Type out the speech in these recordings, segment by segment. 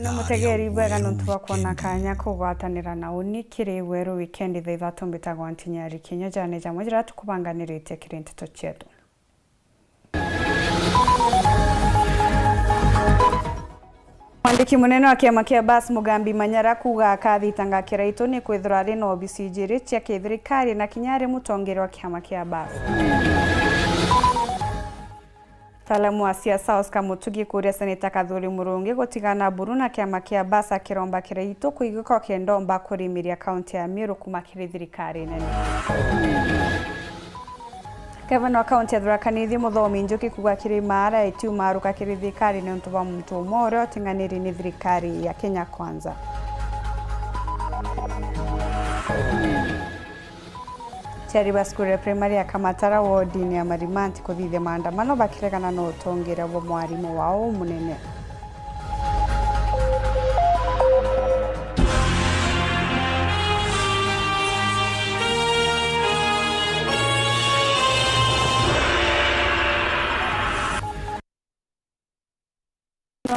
None mutegeri bwega nuntuba kuona kanya kugwatanira na uni kiri weru weekend thitha tumbitagwa ntinyari Kenya jane jamwe jira tukubanganirite kirinteto chetu. Mwandiki munene wa kiama kia Abbas Mugambi Manyara kuga akathitanga kiraito ni kwithura ri no obisijiri cia kithirikari na kinyari mutongere wa kiama kia Abbas. Talamu wa siasa Oscar Mutugi kuria seneta Kathuri Murungi gutigana buru na kiama kia Abbas akiromba kiraito kuiguka kendomba kurimiria kaunti ya Meru kumakiri thirikari nene. Gavana wa kaunti ya Tharaka Nithi Muthomi Njuki kuga kiri mara itu maruka kiri thirikari ni untu wa muntu umwe otinganiri ni thirikari ya Kenya Kwanza. Chariba Skure Primary ya Kamatara wodini ya Marimanti kuthithia maandamano bakiregana no utongera wa mwarimu wao munene.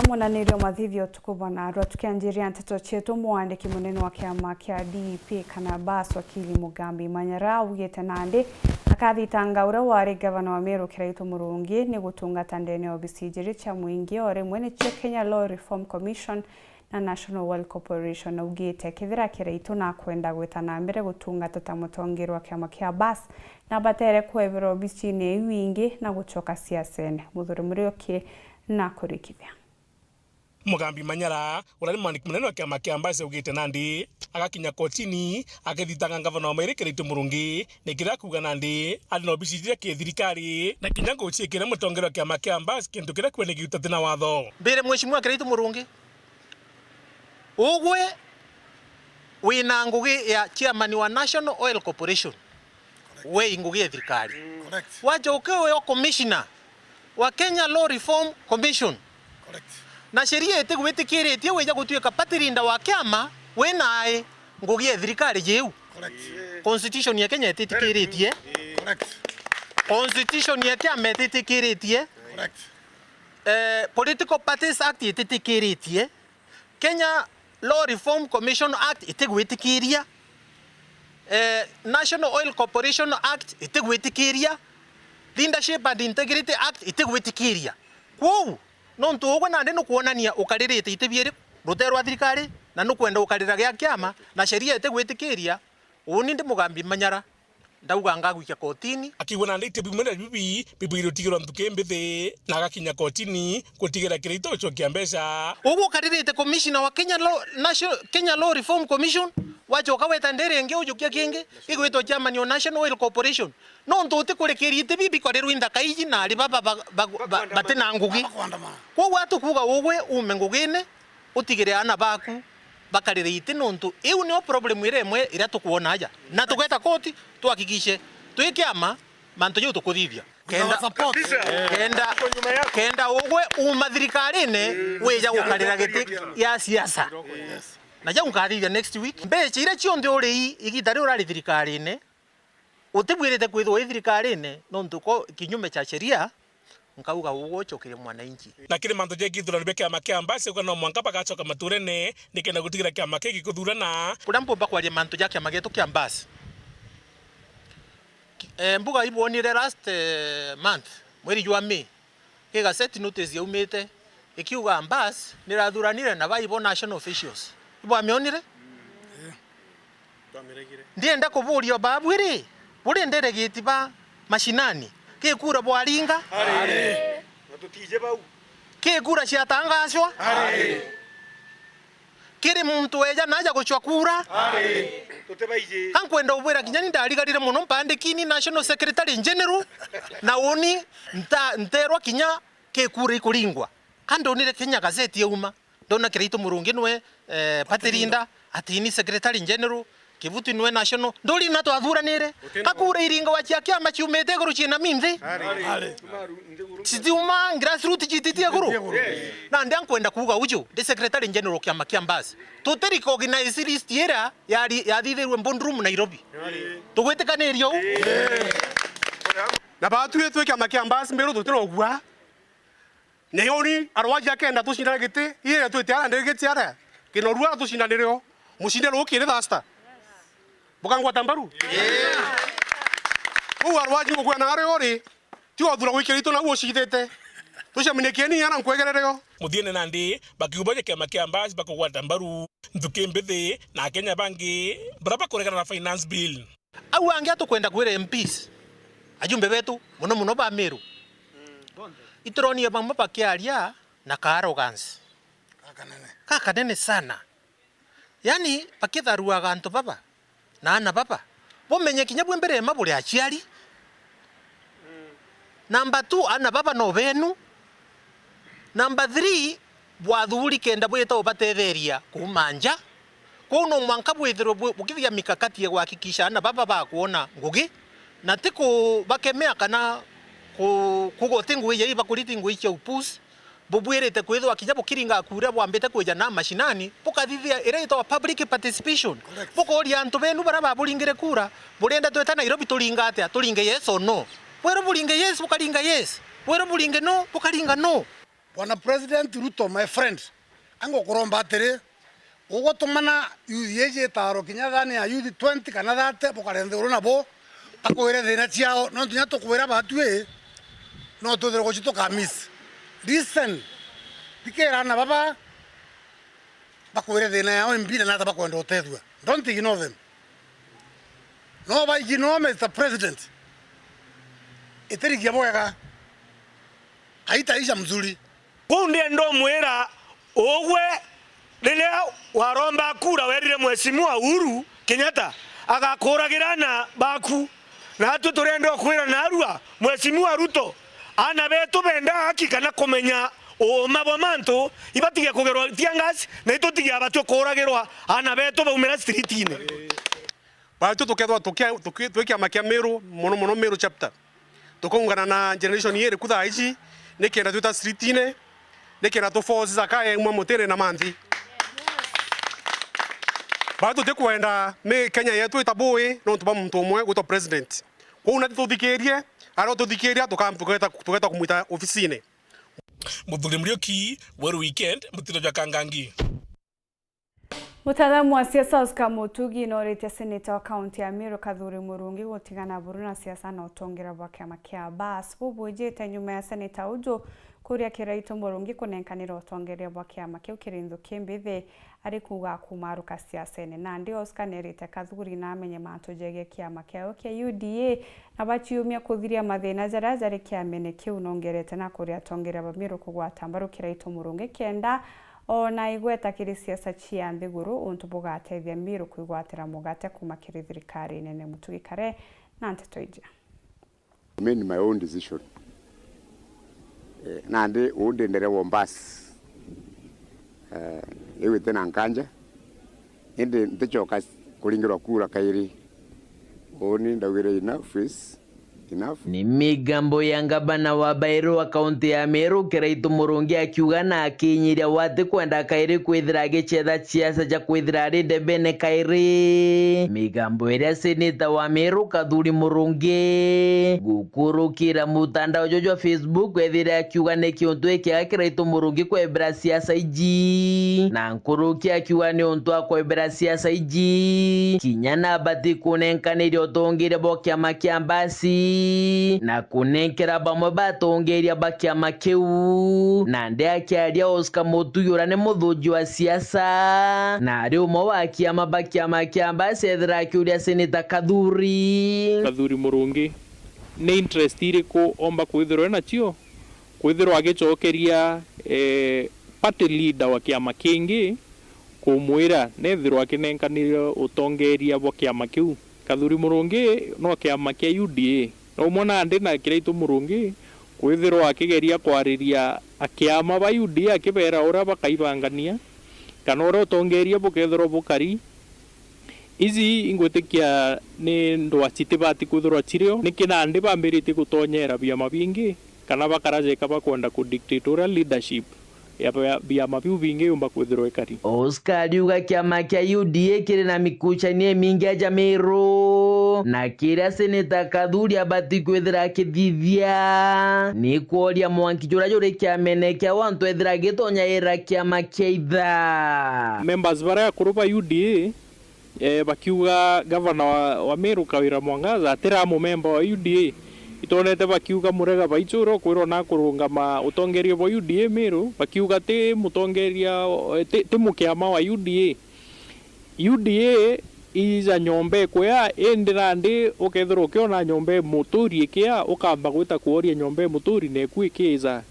Munanirio mathithio tukubona arwa tukianjiria nteto chetu mwandiki munene wa kiama kia DP kana Abbas wakili Mugambi Manyara ugite nandi akathitanga ura wari gavana wa Meru Kiraito Murungi ni gutungata ndene obisijiri cha muingi ore mwene cha Kenya Law Reform Commission na National Oil Corporation ugite kithira Kiraito na kwenda gwetana mbere gutungata tamutongero wa kiama kia Abbas na batere kwevera obisini wingi na guchoka siasene muthuri murioki na kurikithia. Mugambi Manyara urari mwandiki munene wa kiama kia Abbas ugite nandi agakinya kotini akithitanga gavana wa Meru Kiraito Murungi nikira kuga nandi ari no obisijiri kia thirikari na kinya guciikira mutongero wa kiama kia Abbas kintu kira kwenegiuta tina watho mbere mweshimwa Kiraito Murungi ugwe wina ngugi ya chairman wa National Oil Corporation we ngugi ya thirikari wajoke we commissioner wa Kenya Law Reform Commission na sheria itigwitikiretie weja gutuika patirinda wa kiama we nae ngugi ya thirikari jeu constitution ya Kenya itikiretie constitution ya kiama itikiretie Political Parties Act itikiretie Kenya Law Reform Commission Act itigwitikiria National Oil Corporation Act itigwitikiria Leadership and Integrity Act itigwitikiria kwou nontu ugwe nande no kuonania ukaririte itibiere ruterwa thirikari na no kwenda ukarira gya kiama na sheria itigwitikiria uni ndi Mugambi Manyara ndauga ngagwika kotini akiwona ndite bimwe bibi rutigirwa ntuke mbithi na agakinya kotini gutigira Kiraito cho kia mbeca ugu ukaririte commissioner wa Kenya Law Reform Commission wachoka weta ndere nge ujukia kingi igwetwa chairman wa National Oil Corporation no ntuti kurekerite bibi korerwa indaka iji na ali baba batena ngugi kwa watu kuga ugwe ume ngugine utigire ana baku bakarire nontu iu ni problem iremwe ira tukuona aja na tugeta koti tuhakikishe tuikiama manto yo tukuthithia kenda ugwe uma thirikarine weja gukarira giti ya siasa na ja unkathithia next week mbeca ira cionthe uri igitari urari thirikarine utibwirite kwithwa thirikarine nontu ko kinyume cha sheria nkauga ugochokire mwananchi na kile manto je githura ribeke ama kia Abbas ko no mwanka bagachoka maturene nikena gutigira kia make gikuthurana kurampo bakwaria manto ja kia mageto kia Abbas mbuga ibonire last month mweri jwa May ke gazeti notice yaumite ikiuga Abbas nirathuranire na baibo national officials ibo amionire ndienda kuburia babwire buri ndere gitiba mashinani ke kura bwaringa natutije bau ke kura ciatangacwa kiri muntu eja naja gucwa kura tutebaije ankwenda ubwira kinyani ndarigarire muno mpandikini National Secretary General na uni nterwa kinya ke kura ikuringwa kando nire Kenya gazeti yauma ndona Kiraito Murungi nwe patirinda atini Secretary General kivuti nwe national ndoli nato athuranire akura iringa wachia kiama ciumete guru cina minthi Sidiuma grassroots jititie guru na ndi ankwenda kuga uju the Secretary General kiama kia Abbas to recognize list era ya thithirwe Bondroom Nairobi tugwitikanirio na batu yetu kiama kia Abbas mbero tutiro gwa Nyoni arwaji akenda tucindana giti iye twitiara ndirigiti ara kinorua tucindanireo mucinde rukire thasta bukangwa tambaru arwaji gukwa na ari ori ti othura gwikirito na gucithite tucaminekieni yana nkwegerereo Muthiene Nandi bakiuboje kiama kia Embakasi bakugwata mbaru nthuki mbithi na Kenya bangi baraba kuregana na finance bill. Au angia tukwenda kwira MPs ajumbe betu muno ba Meru itronia bamwe bakiaria na arrogance kakanene sana, yani bakitharua gantu baba na ana baba bomenye kinya bwe mbere mabure achiari. Number 2 ana baba no benu. Number 3 bwathuri kenda bweta obatetheria kumanja kuno mwanka bwithiro bukithia mikakati ya kuhakikisha ana baba bakuona ngugi na tiku bakemea kana kugote ngui yei bakuriti ngui cha upus bubwirete kwithwa kijabo kiringa kura bwambete kweja na mashinani bukathithia ireto public participation bukori antu benu baraba buringire kura burenda tweta Nairobi turinga atia turinge yes or no bwero buringe yes bukaringa yes bwero buringe no bukaringa no. Bwana President Ruto, my friend, ango kuromba atere ugotumana yeje taro kinya thani ya youth 20 kana thate bukarende urona bo takwire thina ciao no tunya tukwira batue no tuthire gucito kamis listen dikera na baba bakwire thina yao mbira na tabakwenda utethwa don't ignore them no ba ignore Mr. President itirigia mwega aitaisha mzuri kunde ndo mwera ogwe riria waromba kura werire Mheshimiwa Uhuru Kenyatta agakuragirana baku na tu turenda kwira narua Mheshimiwa Ruto ana betu benda haki kana kumenya o mabomanto ibatige kugerwa tiangasi na itutige abatu kuragirwa ana betu baumira streetine batu tukethwa tukia makia Meru muno Meru chapter tukungana na generation yere kutha ici nikenda tuta streetine nekera to force zakaye mwa motere na manthi bado tekwenda me Kenya yetu itabui no tuba muntu umwe guto president ko una tuthikirie aro tuthikiria tuketa kumuita ofisine Muthuri Muriuki weru weekend mutiro jwa Kangangi. Mutaalamu wa siasa Oscar Mutugi norite seneta wa kaunti ya Meru Kadhuri Murungi gutigana buru na siasa na utongira bwa kiama kia Embakasi bubujite nyuma ya seneta ujo kuria Kiraito Murungi kunenkanira utongeria bwa kiama kiu kirindu kimbithi ari kuga kumaruka siasa ene Nandi Oscar nerite Kadhuri na amenye mantu jege kiama kiao kia UDA na bachiumia kuthiria mathina jaria kiamene kiu nongerete na kuria tongeria bwa Meru kugwata mbaru Kiraito Murungi kenda ona igweta kiri siasa chia nthiguru untu bugatethia Meru kwigwatira mugate kuma kiri thirikari nene Mutugi kare na nteto ija. I made my own decision. Nandi undendere wa Embakasi ewite na nkanja indi ntichoka kuringirwa kura kairi oni ndawire enough ni migambo ya ngabana wa Bairo wa kaunti ya Meru Kiraito Murungi akiuga na akinyiria wate kwenda kairi kwithira gichetha siasa ja kwithira rinde bene kairi migambo iria seneta wa Meru Kadhuri Murungi gukurukira mutandao jojo Facebook kwithira akiuga ni kiuntu iki Kiraito Murungi kwebera siasa iji na nkuruki akiuga ni untu akwebera siasa iji kinyana bati kunenkanirio tongire bo kiama kia Embakasi na kunenkera bamwe batongeria bakiama kiu na ndi akiaria Oscar Mutugi ura ni muthuji wa siasa na ari umwe wa kiama bakiama kia Embakasi ethira akiuria seneta Kadhuri Murungi ni interest iriku omba kwithirwa nacio kwithirwa agicokeria party leader wa kiama kingi kumwira nethirwa akinenkanire utongeria bwa kiama kiu. Kadhuri Murungi no kiama kia UDA no mwana ndi na Kiraito Murungi kwithirwa akigeria kwariria akiama ba UDA akibera ura bakaibangania kana ura utongeria bukethirwa bukari izi ingwetikia ni ndwa citibati kwithirwa cirio ni kinandi bambirite gutonyera biama bingi kana bakarajeka bakwenda ku dictatorial leadership ya biama biu bingi yumba kwithirwa ikari. Oscar yuga kiama kia UDA kiri na mikuchanie mingi ya Jamiru na kira seneta Kadhuri abati kwithira kithithia ni kuoria Mwangi jura juri kiamene kia wantu ethira gitonya ira kiama kia itha. Members bara kurupa UDA bakiuga gavana wa Meru Kawira Mwangaza atira member wa UDA itonete bakiuga murega baituro kwirwo na kurungama utongeria wa UDA Meru bakiuga ti mutongeria ti mukiama wa UDA iza nyombe kwa endirandi ukethiro ukiona nyombe muturi kia ukamba gwita kuoria nyombe muturi ne kwikiza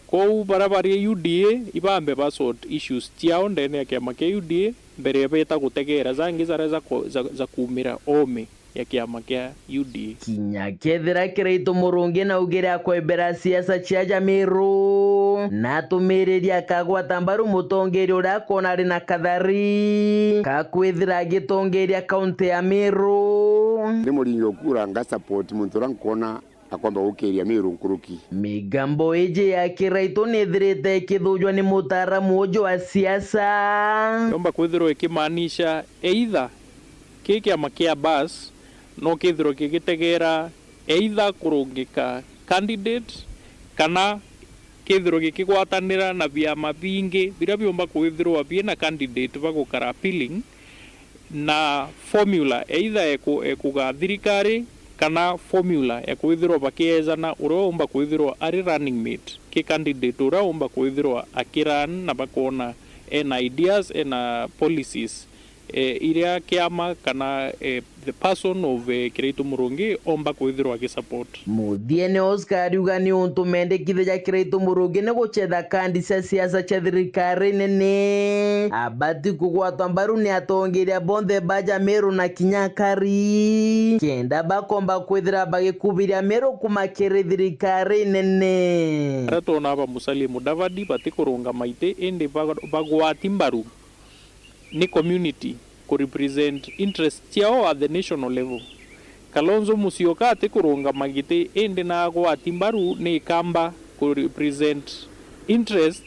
kou barabari UDA ibambe basort issues tiao ndene ya kiama kia UDA mbere ya beta gutegera zangi za kumira ome ya kiama kia UDA. Kinya kethira Kiraitu Murungi na ugire akwembera siasa cia Jamiru na tumiriria kagwata mbaru mutongeri uria kona ri na kathari kakwithira gitongeria kaunti ya Meru ndi muringi okura nga support muntu rankona akwamba gukiria Meru nkuruki. Migambo ije ya Kiraitu nithirite kithujwa ni mutaramu ujo wa siasa yomba kwithirwa ikimaanisha either kiama kia bus no kithirwa gigitegera either kurungika candidate kana kithirwa gikigwatanira na biama bingi biria biomba kwithirwa biena candidate bagukara appealing na formula either ekuga thirikari kana formula ya kwithirwa bakiezana uria umba kwithirwa ari running mate ki candidate uria umba kwithirwa akiran na bakona ideas and policies iria kiama kana the person of Kiraitu Murungi omba kwithirwa agisupport. Muthiene Oscar yuga ni untu mendekithia Kiraitu Murungi ni guchetha kandi cia siasa cia thirikari nene abati kugwatwa mbaru ni atongeria bonthe baja Meru na Kinyakari kenda bakomba kwithira bagikubiria Meru kumakiri thirikari nene. Ratona aba Musalia Mudavadi bati kurunga maite ende bagwati mbaru ni community ku represent interest yao at the national level. Kalonzo Musyoka ati kurunga magite ende na gwati mbaru ni kamba ku represent interest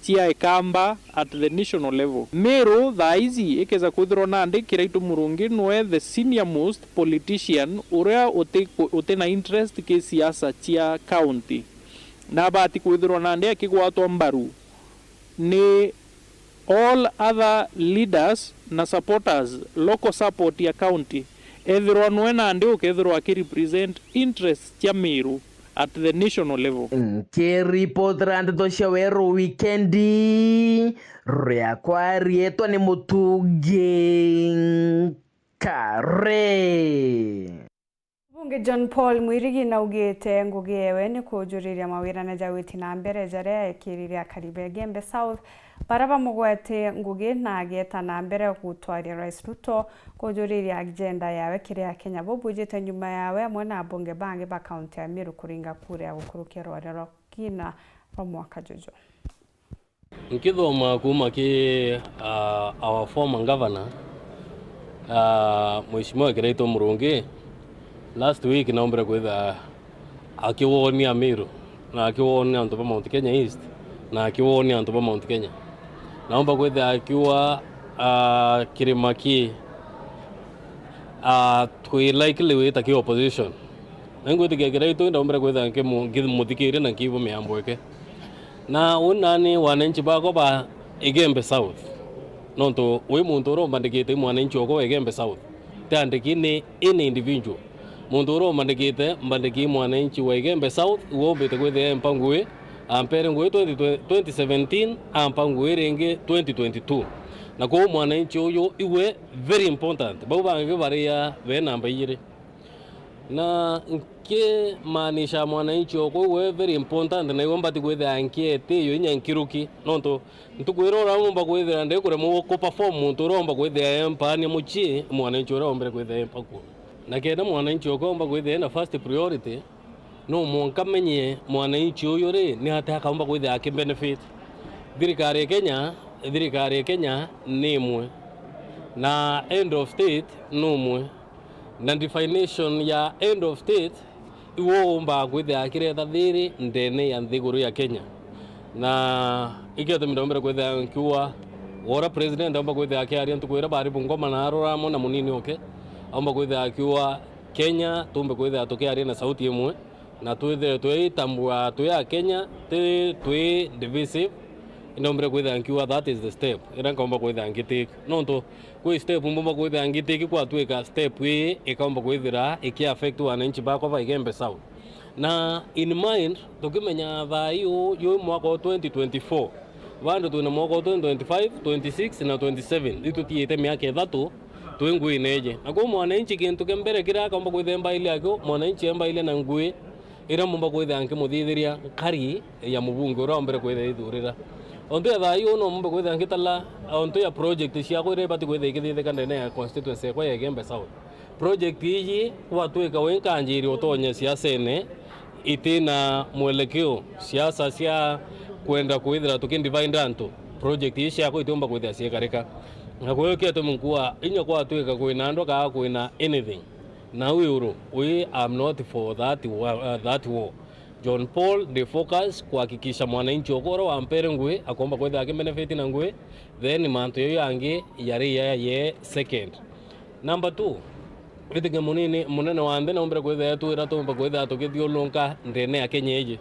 tia ikamba at the national level. Meru thaizi ekeza kwithirwa nandi Kiraitu Murungi noe the senior most politician uria uti na interest ke siasa tia county na bati kwithirwa nandi akigwatwa mbaru ni all other leaders na supporters local support ya county ethirwa nwena ndi ukethirwa akirepresent interest ya Meru at the national level. Ke report rand to shawero weekendi ria kwa rieto ni Mutugi Kare. Bunge John Paul Mwirigi na ugite ngugi ewe ni kujuriria mawira na jawiti na mbere jarea ekiriria Karibe Gembe South baraba mugwete ngugi na ageta na mbere gutwaria Rais Ruto kujuriria agenda yawe kiria Kenya bobujite nyuma yawe mwana bunge bange ba county ya Meru kuringa kure ya gukurukira rero kina mwaka jojo. Nkithoma kuma ki our former governor Mheshimiwa Kiraitu Murungi last week naombera kwitha akiwonia Meru na akiwonia antu ba Mount Kenya East na akiwonia antu ba Mount Kenya naomba kwitha akiwa kirima ki twi likely wita ki opposition ngwiti Kiraitu naombera kwitha muthikire na kibo miambweke na unani wananchi bako ba Igembe South nonto we muntu ro mandikite mwananchi oko Igembe South tandiki ni any individual muntu ro mandikite mbandiki mwananchi wa Igembe South uombete kwithe mpangwe ampere ngwe 2017 ampangwe renge 2022 na ko mwananchi uyo iwe very important bau bange baria be namba yire na nke maanisha mwananchi oko we very important na iwomba tikwithe ankiete yo nyankiruki nonto ntukwira ramomba kwithira nde kure mu ko perform muntu romba kwithia empani muchi mwananchi ora ombere kwithia empaku na kenda mwananchi oko omba kwithia na first priority no monka menye mwananchi uyo ri ni hata kaomba kwithia aki benefit thirikari ya Kenya ni imwe na end of state no mwe na definition ya end of state iwo omba kwithia akiretha thiri ndene ya nthiguru ya Kenya na ikete midombere kwetha nkiwa wora president amba kwetha akiaria ntukwira bari bungoma na aroramo na munini oke amba kwetha akiwa Kenya tumbe kwetha tukiaria na sauti imwe na twitambua twa Kenya twi divisive indombere kwetha nkiwa that is the step ira ngomba kwetha ngitiki nonto kwi step mbomba kwetha ngitiki kwa twika step wi ikomba kwethira iki affect wananchi bako ba igembe south na in mind tukimenya thayo yo mwaka 2024 vandu tuna mwaka 2025 26 na 27 itutiite miaka ithatu twingui neje ako mwananchi kintu kembere kira komba kwithemba ile ako mwananchi emba ile na ngui ira mumba kwetha nkimuthithiria kari ya mubunge ura mbere kwetha ithurira onto ya thayo no mumba kwetha ngitala onto ya project cia kwire bati kwetha ikithithika ndene ya constituency kwa ya Gembe South project hii watweka wenkanjiri utonye siasene itina mwelekeo siasa cia kwenda kwithira tukindivide antu project hii cia kwitumba kwithira ciekarika na kwa hiyo kiatu mkua inya kwa tweka kwina ndo ka kwina anything na we am not for that war. John Paul the focus kuhakikisha mwananchi okoro wa mpere ngwe akomba kwetha akibenefit na ngwe then manto yo yangi yari ye second. Number 2 vitige munene wa ndene ombere kwetha twira tumba kwetha tukithiulunka ndene ya Kenya ije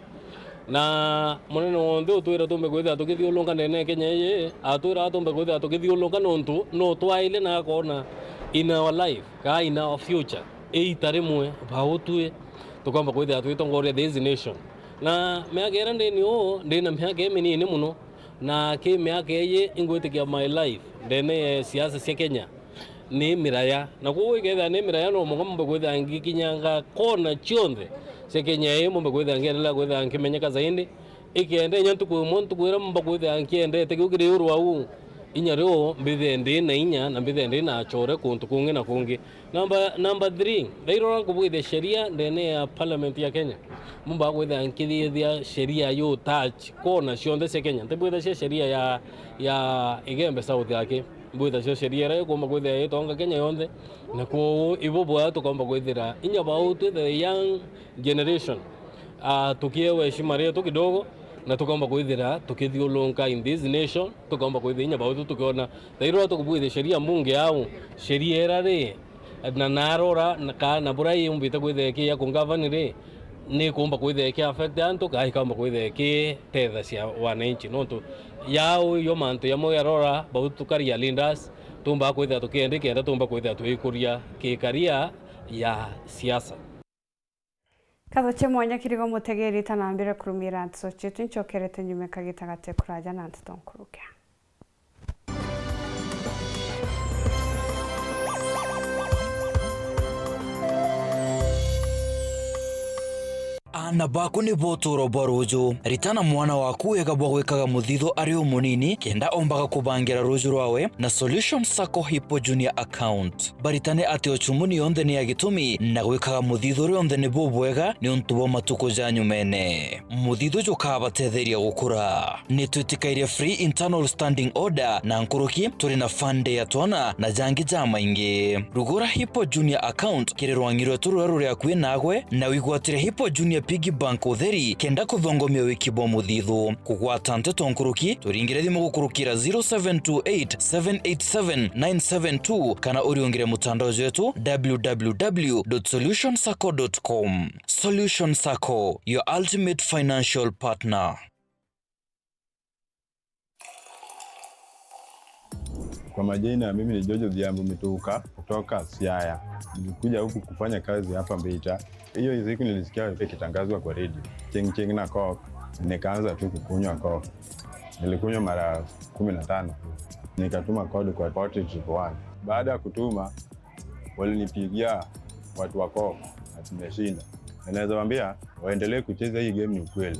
na munene wonde utwira tumbe kwetha tukithiulunka ndene ya Kenya ije atwira tumbe kwetha tukithiulunka nontu no twaile na kona in our life ka in our future itarimwe bautwe tukomba kwetha twitongoria this nation na miaka ndeni ndina miaka minini muno na ke miaka ye ingwetikia my life ndene siasa cia Kenya ni miraya na kuwe ketha ni miraya no mugomba kwetha ngikinyanga kona chionde cia Kenya ye mumba kwetha ngiendelea kwetha nkimenyeka zaidi ikende nyantu kwa muntu kwera mumba kwetha nkiende tekugire urwa u inyaro mbithende na inya na mbithende na chore kuntu kungi na kungi. Number 3 dairora kubwithe sheria ndene ya parliament ya Kenya mumba kwetha nkithithia sheria yo touch kona cionde cia Kenya tebwithe sheria ya Igembe South yake mbwitha cio sheria ra kuma kwetha itonga Kenya yonthe na ko ibobwa tukomba kwethira inya bautu the young generation tukiewe heshima yetu kidogo na tukomba kwethira tukithiulunka in this nation tukomba kwethira inya bautu tukiona dairora tukubwithe sheria mbunge yao sheria erare na narora na burai umbita kwetha ki ya kungavanire ni kumba kwetha ki affect antu kai kamba kwetha ki tetha cia wananchi nontu yao yo manto ya moya rora bautu karia lindas tumba kwetha tukiendekera tumba kwetha tuikuria kikaria ya siasa Katho che mwanya kirigo mutegeri tanambire kurumira ntso chetu nchokerete nyume kagitagate kuraja na ntutonkuruke Ana baku ni botoro barujo ritana mwana waku egabwa gwikaga muthitho ari umunini kenda ombaga kubangira rujo rwawe na Solution Sacco Hippo Junior account baritane ati ochumuni yonde ni agitumi na gwikaga muthitho yonde ni bobwega ni untubo matuko janyu mene muthitho joka batetheria gukura ni twitikaire free internal standing order na nkuruki turi na fande ya twana na jangi jama ingi rugura Hippo Junior account kirerwangirwe tururu ya kwinagwe na wigwatire Hippo Junior Piggy Bank utheri kenda kuthongomia wiki bo muthithu kugwata nteto nkuruki turingire thimu gukurukira 0728787972 kana uriongire mutandao wetu www.solutionsacco.com. Solution Sacco, your ultimate financial partner. Kwa majina mimi ni Jojo Dhiambo Mituka kutoka Siaya. Nilikuja huku kufanya kazi hapa Mbeita. Hiyo siku nilisikia ikitangazwa kwa radio. Cheng na coke. Nikaanza tu kukunywa coke. Nilikunywa mara 15. Nikatuma code kwa 4011. Baada ya kutuma walinipigia watu wa coke na tumeshinda. Naweza waambia waendelee kucheza hii game, ni ukweli.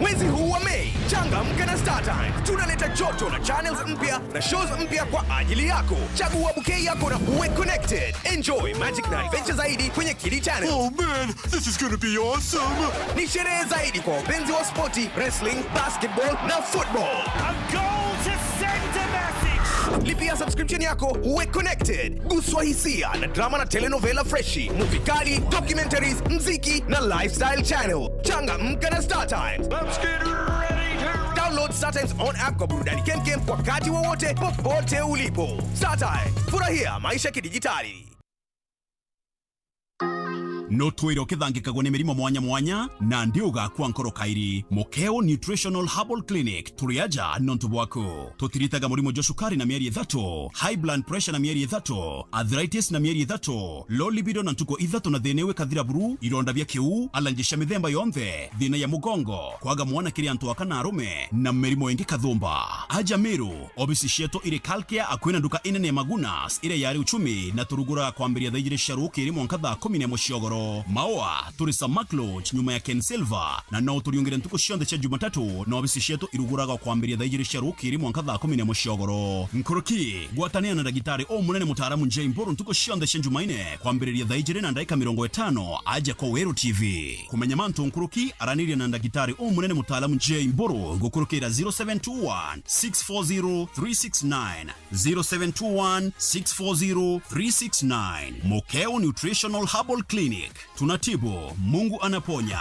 Mwezi huu wa Mei, changamka na StarTimes. Tunaleta joto na channels mpya na shows mpya kwa ajili yako. Chagua bouquet yako na uwe connected. Enjoy magic na adventure zaidi kwenye Kili Channel. Oh man, this is gonna be awesome. Ni sherehe zaidi kwa wapenzi wa spoti, wrestling, basketball na football. A goal to send a message. Lipia subscription yako uwe connected. Guswa hisia na drama na telenovela freshi, movie kali, documentaries, mziki na lifestyle channel. Changamka na Star Times. Let's get ready to download Star Times on app kwa burudani kemkem wakati wowote popote ulipo. Star Times, furahia maisha kidijitali. No twiro kithangikagwo ni mirimo mwanya mwanya na ndiuga kwa nkoro kairi. Mokeo Nutritional Herbal Clinic turiaja nontu bwako tutiritaga murimo jo sukari na mieri 3, high blood pressure na mieri 3, arthritis na mieri 3, low libido na ntuko 3 na thenewe kathira buru, ironda bya kiu, alanjisha mithemba yonthe, thina ya mugongo, kwaga mwana kiri antu akana arume na mirimo ingi kathumba. Aja Meru obisi sheto iri kalkia akwina nduka inene ya Magunas ire yari uchumi na turugura kwambiria thaijire sharuki iri mwankatha 10 moshogoro. Maoa turisa Macloch nyuma ya Ken Silva na no turiongere ntuko shionde cha Jumatatu na obisi sheto iruguraga kwambiria thaijire sharuki iri mwankatha 10 moshogoro. Nkoroki gwatania na dagitari o munene mutaaramu J Mburu ntuko shionde cha Jumaine kwambiria thaijire na ndaika 50 aja kwa Weru TV. Kumenya mantu nkoroki araniria na dagitari o munene mutaaramu J Mburu gukurukira 0721 640 369 0721 640 369. Mokeo Nutritional Herbal Clinic. Tunatibu, Mungu anaponya.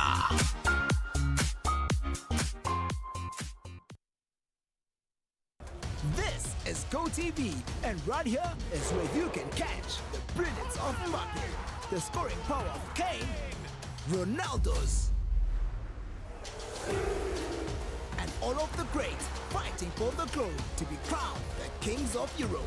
This is GoTV, and right here is where you can catch the brilliance of Mbappe, the scoring power of Kane, Ronaldo's, and all of the greats fighting for the glory to be crowned the kings of Europe.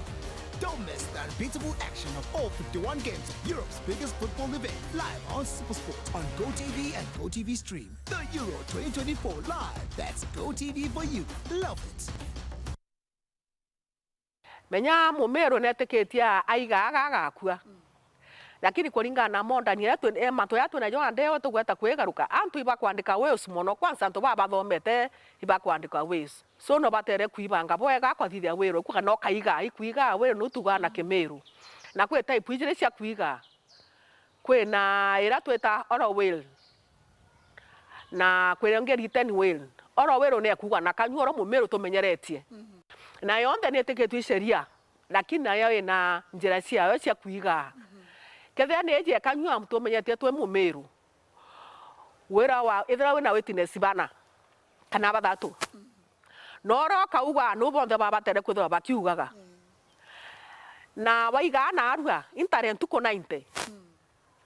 Don't miss the unbeatable action of all 51 games of Europe's biggest football event live on SuperSport on GoTV and GoTV Stream. The Euro 2024 live. That's GoTV for you. Love it. Menya mumero neteketia aiga agakua. Lakini kuringana na mondani yetu mato yatu na jona ndeo tugweta kwegaruka antu iba kwandika Wales muno kwanza antu baba thomete iba kwandika Wales so no batere kuibanga bwega kwa thithia wero kuga no kaiga ikuiga wero no tugana Kimeru na kwe type ijire cia kuiga kwe na ira tweta oro Wales na kwe ngeri teni Wales oro wero ne kuga na kanyuoro mumeru tumenyeretie na yonde ne teketu sheria lakini nayo ina njira cia cia kuiga kethe ne je kanyua mtu menyete twe mumeru wera wa ithira wina witness bana kana bathatu noro kauga no bonde baba tere kwithwa bakiugaga na waiga na arua internet tuko 90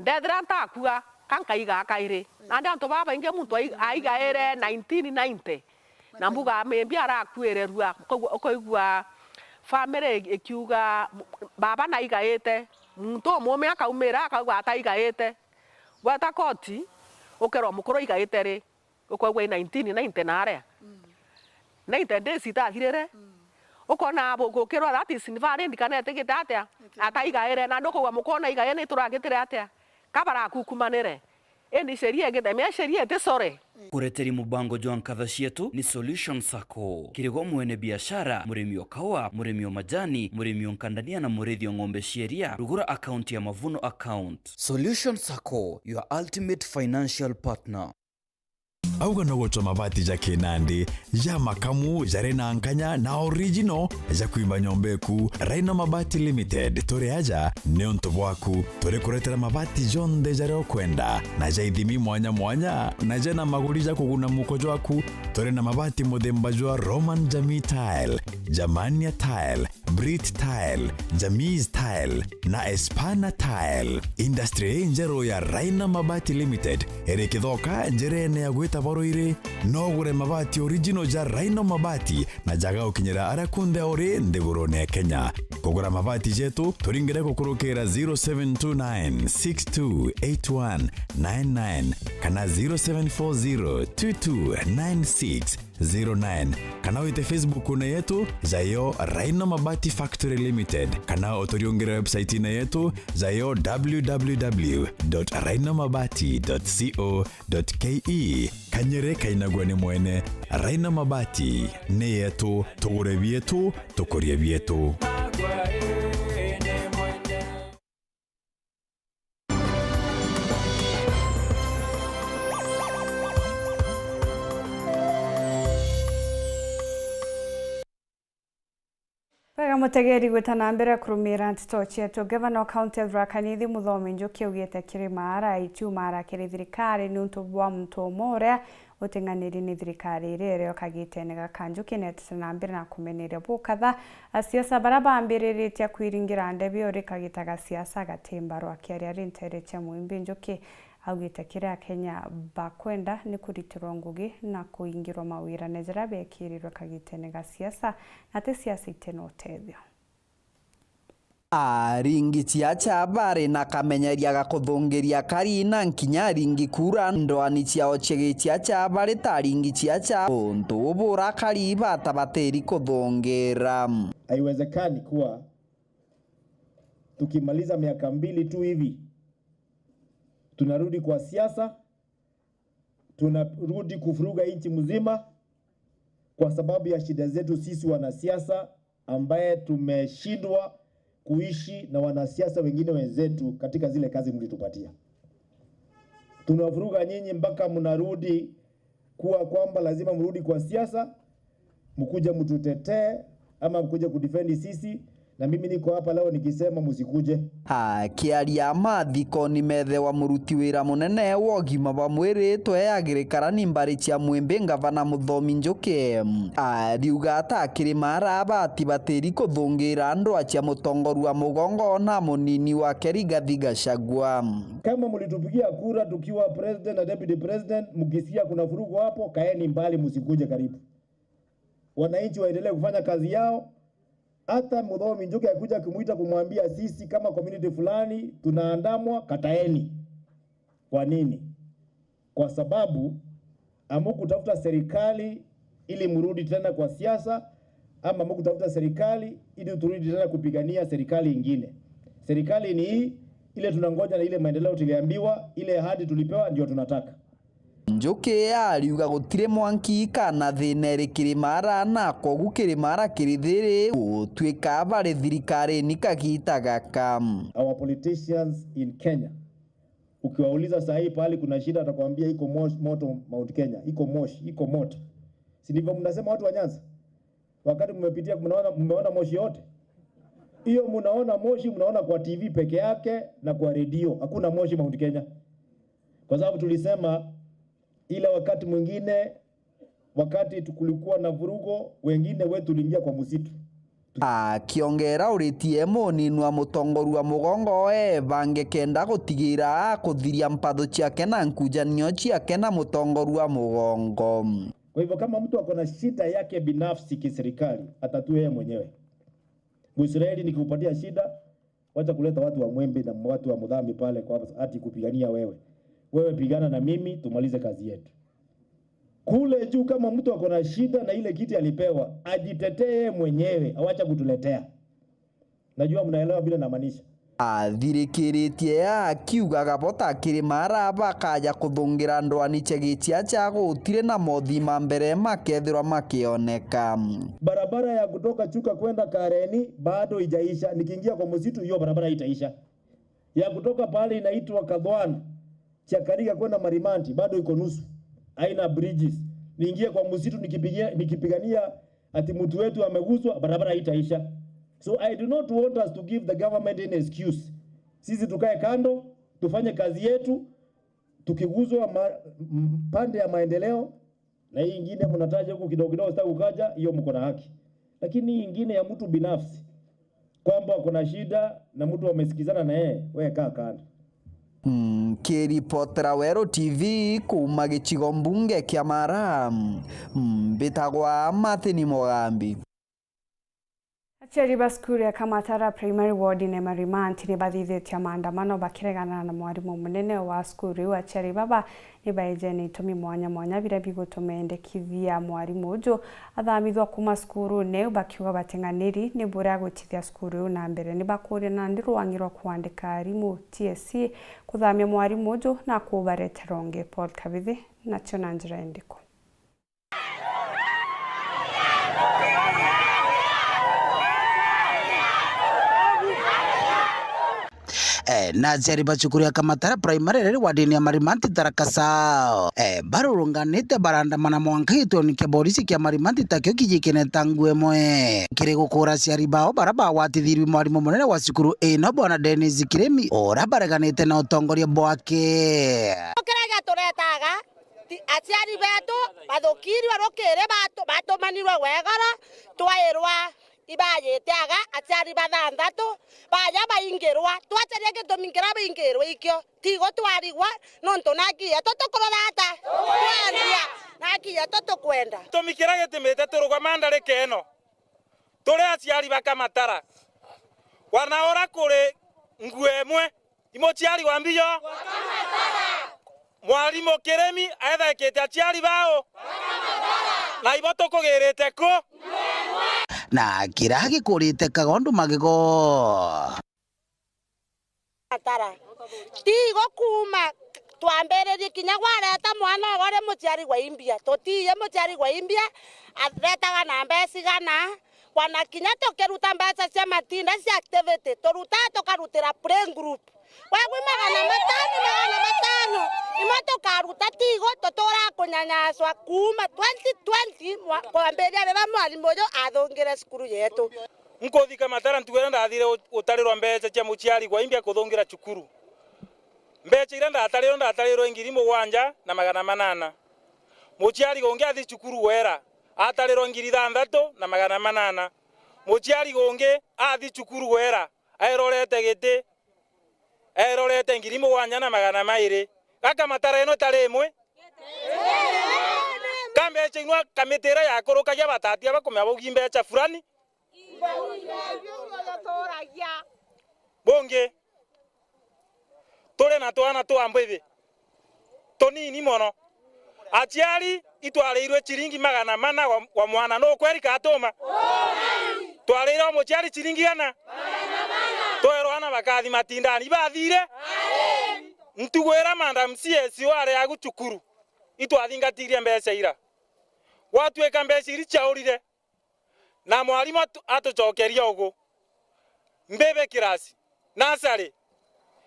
ndethira ntakua kankaiga kaire na ndanto baba inge muntu aiga ere 1990 na mbuga membia arakuire rua koigua family ikiuga baba na igaete muntu mume akaumira akauga ataigaete wata koti ukero mukoro igaete ri ukogwa 1990 na area 90 days itathirire ukona abo gukirwa that is invalid kana etigite atia ataigaere na ndukogwa mukona igae ni turagitire atia kabara kukumanire eni sheria githemia sheria tesore kureteri mubango jwa nkatha cietu ni Solution Sacco kirigo mwene biashara murimi okawa murimi majani murimi nkandania na murithio ng'ombe cieria rugura account ya mavuno account. Solution Sacco, your ultimate financial partner. Auga no gocho mabati ja Kinandi ja makamu jare na nkanya na original ja kuimba nyombeku Raina Mabati Limited tore aja neonto bwaku tore kuretera mabati jonde jare okwenda na ja ithimi mwanya mwanya na ja na maguri ja kuguna muko jwaku tore na mabati modemba jwa Roman Jamii Tile, Jamania Tile, Brit Tile, Jamiz Tile na Espana Tile. Industry njero ya Raina Mabati Limited ere kithoka njerene ya gwita baroire no gure mabati original ja Raina Mabati na jaga ukinyira arakunde ore ndegurone Kenya. Kugura mabati jetu turingire kukurukira 0729628199 kana 0740229609 kana wite Facebook na yetu zayo Raina Mabati Factory Limited kana otoriongera website na yetu zayo www.rainamabati.co.ke kanyere kainagwa ni mwene Raina Mabati ne yetu tugure bietu tukorie bietu. mutegeri gwetana mbere kurumira ntito cietu Governor wa County of Tharaka Nithi Muthomi Njuki augite kirimara ituma kiri thirikari ni untu bwa muntu umoria utinganiri ni thirikari rero kagite nega kanjuki netana mbere na kumenere bukatha siasa baraba ambiriritia kwiringira ndebi ori kagitaga siasa gatemba rwa kiaria rintere cha Muimbi Njuki augite kiria Kenya bakwenda ni kuritirwo ngugi na kuingirwo mawira nezera bekirirwo kagite nega siasa nate siasa iteno tethio ringi ciacha bare na kamenyeria gakuthungiria karina nkinya ringi kura ndoani ciao chege ciacha bare ta ringi ciacha untu bura kariba tabateri kuthungira. Haiwezekani kuwa tukimaliza miaka 2 tu hivi tunarudi kwa siasa, tunarudi kufuruga nchi mzima kwa sababu ya shida zetu sisi wanasiasa ambaye tumeshindwa kuishi na wanasiasa wengine wenzetu katika zile kazi mlitupatia. Tunavuruga nyinyi mpaka mnarudi kuwa kwamba lazima mrudi kwa siasa, mkuje mtutetee ama mkuje kudefend sisi, na mimi niko hapa leo nikisema musikuje. Kiaria mathiko ni methe wa muruti wira munene wa gima ba mwiri tweyagirikara ni mbari cia Muimbi Gavana Muthomi Njuki ariuga ta kirimara abati batiri kuthungira andu acia mutongoru wa mugongo na munini wa Rigathi Gachagua. Kama mlitupigia kura tukiwa president na deputy president, mkisikia kuna furugu hapo, kaeni mbali, musikuje karibu. Wananchi waendelee kufanya kazi yao. Hata Muthomi Njuki akuja kumuita kumwambia sisi kama community fulani tunaandamwa, kataeni. Kwa nini? Kwa sababu hamkutafuta serikali ili mrudi tena kwa siasa, ama hamkutafuta serikali ili turudi tena kupigania serikali nyingine. Serikali ni hii, ile tunangoja na ile maendeleo tuliambiwa, ile ahadi tulipewa ndio tunataka. Njuki ariuga gutire mwanki kana thine kirimara na kogu kirimara kirithiri utwika bare thirikari ni kagita gaka. Our politicians in Kenya, ukiwauliza sahi pale kuna shida atakwambia iko moto Mount Kenya, iko moshi, iko moto. Si ndivyo mnasema watu wa Nyanza? Wakati mmepitia mmeona moshi yote. Hiyo mnaona moshi, mnaona kwa TV peke yake na kwa redio. Hakuna moshi Mount Kenya. Kwa sababu tulisema ila wakati mwingine, wakati tukulikuwa na vurugo, wengine wetu tuliingia kwa msitu. Kiongera uritie munini wa mutongoru wa mugongo bange kenda gutigira kuthiria mpatho ciake na nkujanio ciake na mutongoru wa mugongo. Kwa hivyo kama mtu akona shida yake binafsi kiserikali, atatue yeye mwenyewe. Muisraeli nikikupatia shida, wacha kuleta watu wa Mwembe na watu wa Mudhambi pale kwa ati kupigania wewe. Wewe pigana na mimi tumalize kazi yetu. Kule juu kama mtu akona shida na ile kiti alipewa, ajitetee mwenyewe, awacha kutuletea. Najua mnaelewa bila namaanisha. Thirikiritie akiuga gabota kirimara bakaja kuthungira ndwani chegitia cha gutire na mothima mbere makethirwa makioneka. Barabara ya kutoka Chuka kwenda Kareni bado ijaisha. Nikiingia kwa msitu hiyo barabara itaisha. Ya kutoka pale inaitwa Kadhwana Chakariga kwenda Marimanti bado iko nusu. Haina bridges. Niingie kwa msitu nikipigania ati mtu wetu ameguswa, barabara itaisha. So I do not want us to give the government an excuse. Sisi tukae kando, tufanye kazi yetu, tukiguzwa pande ya maendeleo, na hii nyingine mnataja huko kidogo kidogo sasa ukaja, hiyo mko na haki. Lakini hii nyingine ya mtu binafsi kwamba kuna shida na mtu amesikizana na yeye, wewe kaa kando. Kiripotera Wero TV kuma gicigo mbunge kia Mara bitagwa Martin Mugambi. Acheri baskuru ya Kamatara Primary Ward ne Marimanti ni bathithetie maandamano bakiregana na mwarimu munene wa skuru Acheri baba ni baejeni tumi mwanya bira bigutumendekithia mwarimu ujo athamithwa kuma skuru ne bakiuga batenganiri ni bura gutithia skuru na mbere ni bakuria na ndirwangirwa kuandika arimu TSC kuthamia mwarimu ujo na kubareteronge Paul Kabithi na Chonanjira Ndiko. na jeri bacukuru ya Kamatara primary riri wadini ya Marimanti Tarakasa barurunganite barandamana mwankito ni kia polisi kia Marimanti takio kijikene tangu emwe kire gukura ciari bao baraba watithirwi mwarimu munene wa cukuru ino bwana Dennis Kiremi ora bareganite na utongoria bwake okeraga turetaga aciari betu bathukiri barokere batumanirwe wegara twairwa ibayetaga aciari bathanthatu baya baingirwa twacaria gitumingira baingirwa ikio tigo twarigwa nonto nakia totokororata twandia nakia totokwenda tumikira gitimite turugama ndareke eno turi aciari ba Kamatara wanaora kuri nguemwe imochiari wa mbiyo mwarimu Kiremi aethekete aciari bao na ibo tukugirite ku na kiragi kurite kagondu magigo Kamatara tigo kuma twambererie kinya gwareta mwana ogore muciari gwa imbia tutiye muciari gwa imbia aretaga na mbeci gana wana kinya tukiruta mbeca cia matinda cia activity turuta tukarutira play group wagwi magana matano imo tukaruta tigo tutura kunyanyaswa kuma 2020 kwamberia rira mwarimu uyu athungire cukuru yetu nkuthi Kamatara ntugera ndathire utarirwa mbeca cia muciari gwa imbia kuthungira cukuru mbeca ira ndatarirwo ngiri 7 na magana 8 muciari gongi athi cukuru wera atarirwo ngiri 6 na magana 8 muciari gongi athi cukuru wera airorete giti airorete ngiri 7 na magana 2 Kamatara ino tari imwe kambeca inwa kamitira yakurukagia batatia bakomya bogi mbeca fulani bonge tore na twana twambithi tonini mono aciari itwareirwe ciringi magana 4 wa mwana no kweri katoma twareirwo muciari ciringi 4 twerwana bakathi matindani bathire ntugwera madam CS ware ya gucukuru itwathingatirie mbeca ira gwatuika mbeca iri chaurire na mwarimu atucokeria ugu mbebe kirasi nasari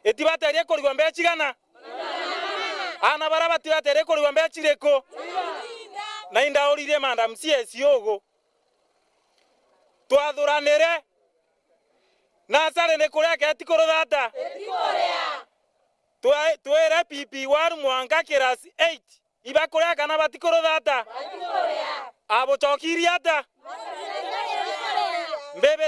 itibaterie kurigwa mbeca igana ana bara batibaterie kurigwa mbeca iriko na indaurire madam CS ugu twathuranire nasari ni kuria keti kuruthata twere PP1 mwanga kirasi 8 ibakuria kana batikuruthata abocokirie ata mbebe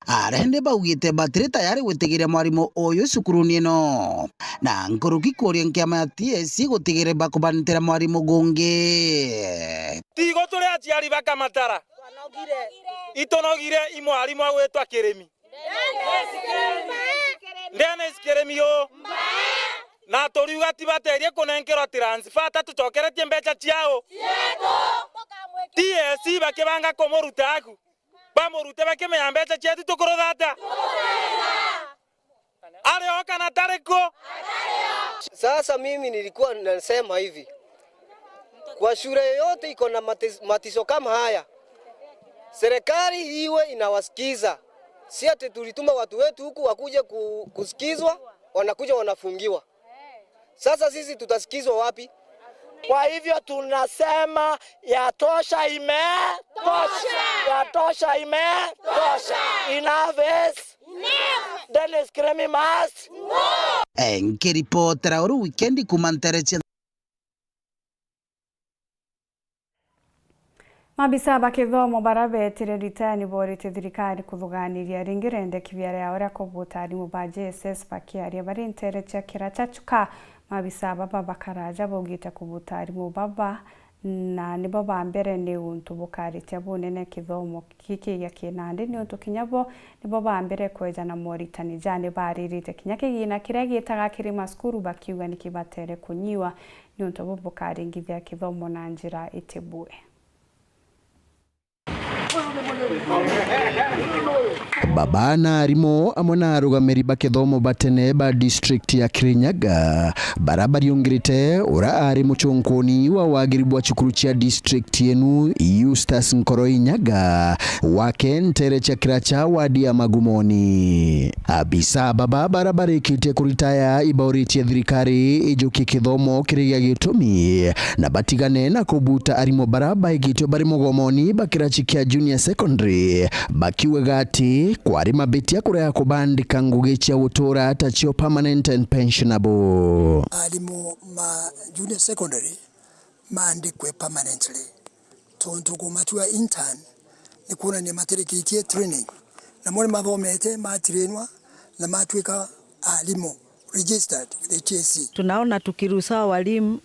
arende baugite batiri tayari gutigira mwarimu uyu cukuruni ino na nkuruki kuria nkiama ya TSC gutigire bakubanitira mwarimu gungi tigo turi aciari ba Kamatara itonogire imwarimu awetwa Kiremi Dennis Kiremi yo na toriuga tibaterie kunenkerwa transfer tatucokeretie mbeca ciao TSC bakibanga kumuruta aku bamurute bakimenya mbeca cietu tukuruthata areo kana tariko. Sasa mimi nilikuwa nasema hivi, kwa shule yoyote iko na matiso kama haya, serikali iwe inawasikiza. Si ati tulituma watu wetu huku wakuje kusikizwa, wanakuja wanafungiwa. Sasa sisi tutasikizwa wapi? Kwa hivyo tunasema yatosha, imetosha. Yatosha, imetosha. Enough is enough. Dennis Kiremi must go. Nkiripotera uru weekend kumantereche Mabisa bakithomo barabetire ritani borite thirikari kuthuganiria ringirende kivyara ya ora kobutari mu ba JSS bakiaria bari ntereche kirachachuka mabisa baba bakaraja bogita kubutari mu baba na nibo bambere ni untu bukari tabunene kithomo kiki ya kinande ni untu kinyabo nibo bambere kwejana moritani jane baririte kinyakigina kiragitaga kiri maskuru bakiuga nikibatere kunyiwa ni untu bukari ngithia kithomo na njira itebue. Baba na arimo amona arugamiri bakithomo batene ba district ya Kirinyaga barabari ongirite ura ari muchonkoni wa wagiribu wa chukuru cha district yenu Eustace Nkoroinyaga wake ntere cha kiracha wadi ya Magumoni abisa baba barabara ikite kuritaya ibauritie thirikari ijuki kithomo kirigia gitumi na batigane na kubuta arimo baraba igityo bari mugomoni bakirachikia junior secondary bakiwe gati kwari mabetia kurea kubandika ngugi cia gutura tachio permanent and pensionable arimo ma junior secondary maandikwe permanently tonto kumatua intern ni kuna ni materikitie training na mole mathomete matrainwa na matwika alimu registered with the TSC. Tunaona tukiruhusa walimu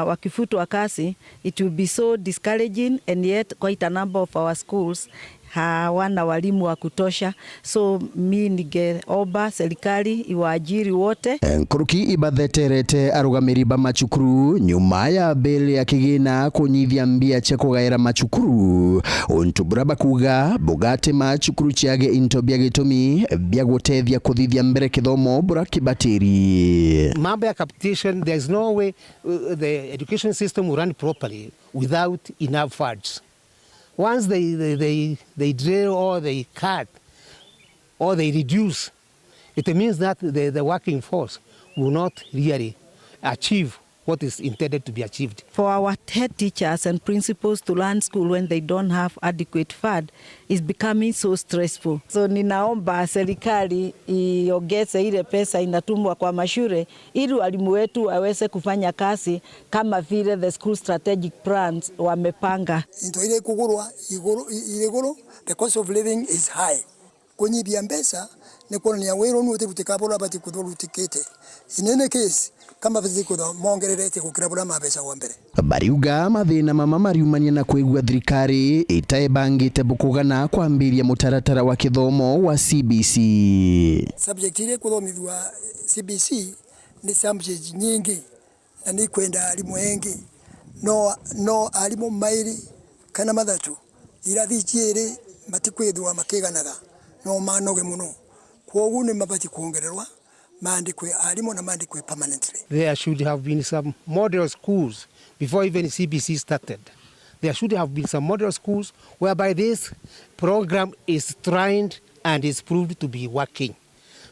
wakifutwa kazi, it will be so discouraging, and yet quite a number of our schools hawana walimu wa kutosha. So mi ningeomba serikali iwaajiri wote. Nkuruki ibatheterete arugamiri ba machukuru nyuma ya bill ya kigina kunyithia mbia cia kugaira machukuru untubura bakuga bugate machukuru ciage into bia gitumi bia gutethia kuthithia mbere kithomo bura kibatiri. Mambo ya capitation, there is no way the education system will run properly without enough funds. Once they drill or they cut or they reduce, it means that the working force will not really achieve what is intended to be achieved. For our head teachers and principals to learn school when they don't have adequate fund is becoming so stressful. So ninaomba serikali iongeze ile pesa inatumwa kwa mashule ili walimu wetu waweze kufanya kazi kama vile the school strategic plans wamepanga. Into ile kugurwa iguru the cost of living is high. Kwenye biambesa ni kwa ni awero ni utekabora bati kudolu tikete. In any case kama viziko da mongererete kukirabura mabesa wa mbere. Bariuga mathina mama mariumania na kuigwa thirikari itaebangite bukugana kwambiria mutaratara wa kithomo wa CBC. Subject ile kuthomithwa CBC ni subject nyingi na ni kwenda alimu engi no alimu mairi kana mathatu irathi ciere matikwithwa makiganaga no manoge muno kwogu ni mabati kuongererwa maandikwe alimu na maandikwe permanently. There should have been some model schools before even CBC started. There should have been some model schools whereby this program is trained and is proved to be working.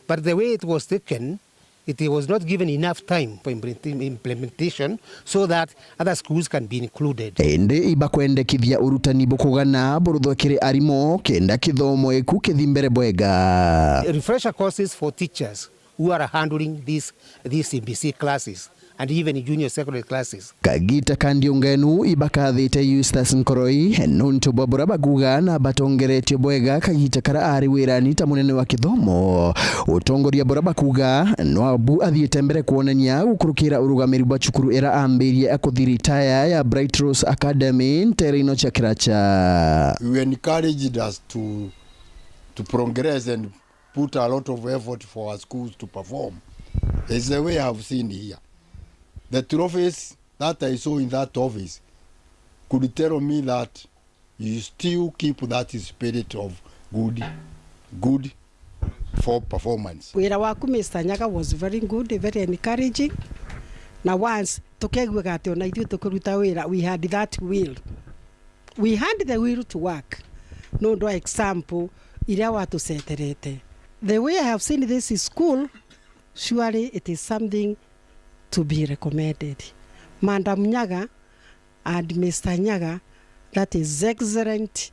But the way it was taken, it was not given enough time for implementation so that other schools can be included. Ende ibakwendekithia urutani bukugana buruthokire arimo kenda kithomo eku kithimbere bwega. Refresher courses for teachers who are handling these CBC classes and even junior secondary classes. Kagita kandi ungenu ibakathite Eustace Nkoroi nuntu babura baguga na batongerete bwega kagita kara ari wirani ta munene wa kithomo utongoria bura bakuga no abu athiete mbere kuonania gukurukira urugamiri bwa cukuru era ambirie akuthiritaya ya Bright Rose Academy nterino cha Kiracha. We encouraged us to progress and put a lot of effort for our schools to perform. It's the way I have seen here. The trophies that I saw in that office could tell me that you still keep that spirit of good for performance. Wira waku Mr. Nyaga was very good, very encouraging. Now once tukegwe gati ona ithu tukuruta wira, we had that will. We had the will to work. No do example ira watu seterete. The way I have seen this school, surely it is something to be recommended. Madam Nyaga and Mr. Nyaga, that is excellent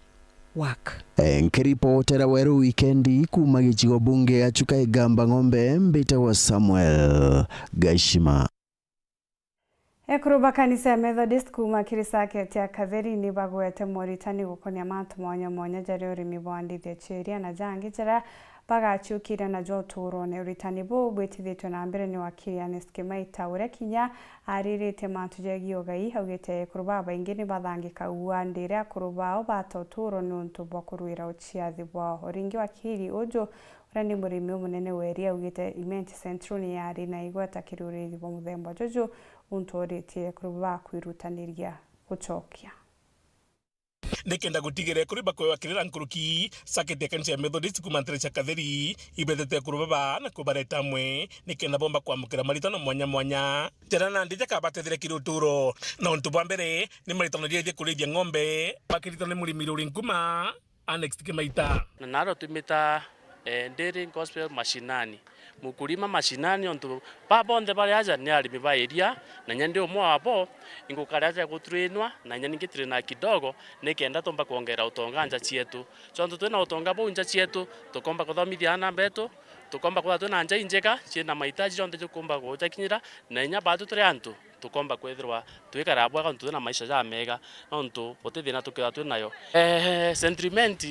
work. Nkiripotera weru weekendi kuma gichigo bunge achuka igamba ng'ombe mbita wa Samuel Gashima. Ekuruba kanisa ya Methodist kuma kirisake tia katheri ni bagwete moritani gukonia mantu mwanya jari urimi bwandithia chiria na jangi jara bagachukire na joturo ne uritani bo bwetithitwe na mbere ni wakiri Ernest Kimaita uria kinya aririte mantu jegi ogai haugite kuruba baingi ni bathangika uandire kuruba batoturo ni untu bwa kuruira uchiathi bwa oringi wakiri ujo urani murimi munene weria ugite Imenti Central ni yari na igweta kirurithi bwa muthemba jojo untu oritie kuruba kwirutaniria gucokia nikenda gutigire kuri bakwe wakirira nkuruki sakete kanisa ya Methodist kumantere cha katheri ibethete kurubaba na kubareta mwe nikenda bomba kwamukira maritano mwanya terana ndije kabatethire kiruturo na untu bwa mbere ni maritano rie kurithia ng'ombe bakirito ni murimi ruri nkuma Ernest Kimaita na naro tumita ndiri gospel mashinani mukulima mashinani onto babonde bali aja ni alimi ba area na nyandi umwe wabo ingukari aja gutrainwa na nyani ngitraina kidogo nikenda tomba kuongera utonga nja cietu chonto twina utonga bo nja cietu tukomba kuthomithia na beto tukomba kwa twina nja injeka ciina mahitaji jonte tukomba gujakinyira na nya batu turi antu tukomba kwethirwa twikara bwa kantu na maisha ja mega onto potethina tukira twinayo sentiment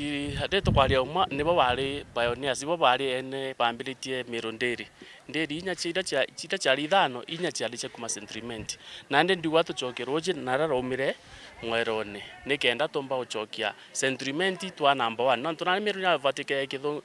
adeto kwalia umwa nibo bari pioneers bo bari ene pambilitie mironderi nderi inya chida cha lithano inya cha liche kuma sentiment na ndi watu chokeroje nararomire mwerone nikenda tomba uchokia sentiment twa number 1 no tunani miru ya vatike kitho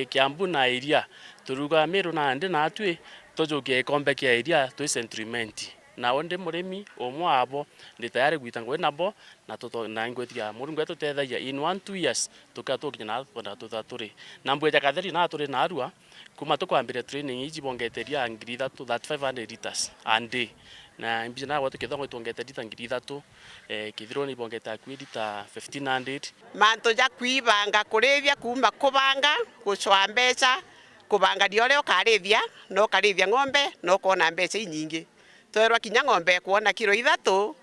kiambu na area turuga miru na ndi na atwi tojoke kombe kia area twa sentiment na onde murimi omwe abo ndi tayari gwitangwe nabo na toto na ngwetia muringo eto tethaia in 1-2 years tukatokinya na twenda tuthaturi na mbweja katheri na turi na arua kuma tukwambire training iji bongeteria ngiri 3500 liters a day na mbijana watu kithongo itongete lita ngiri 3 kithiro ni bongeta kwilita 1500 manto ja kwibanga kurithia kuma kubanga gucwa mbeca kubanga diole ukarithia no karithia ng'ombe no kona mbeca nyingi twerwa kinya ng'ombe kuona kilo 3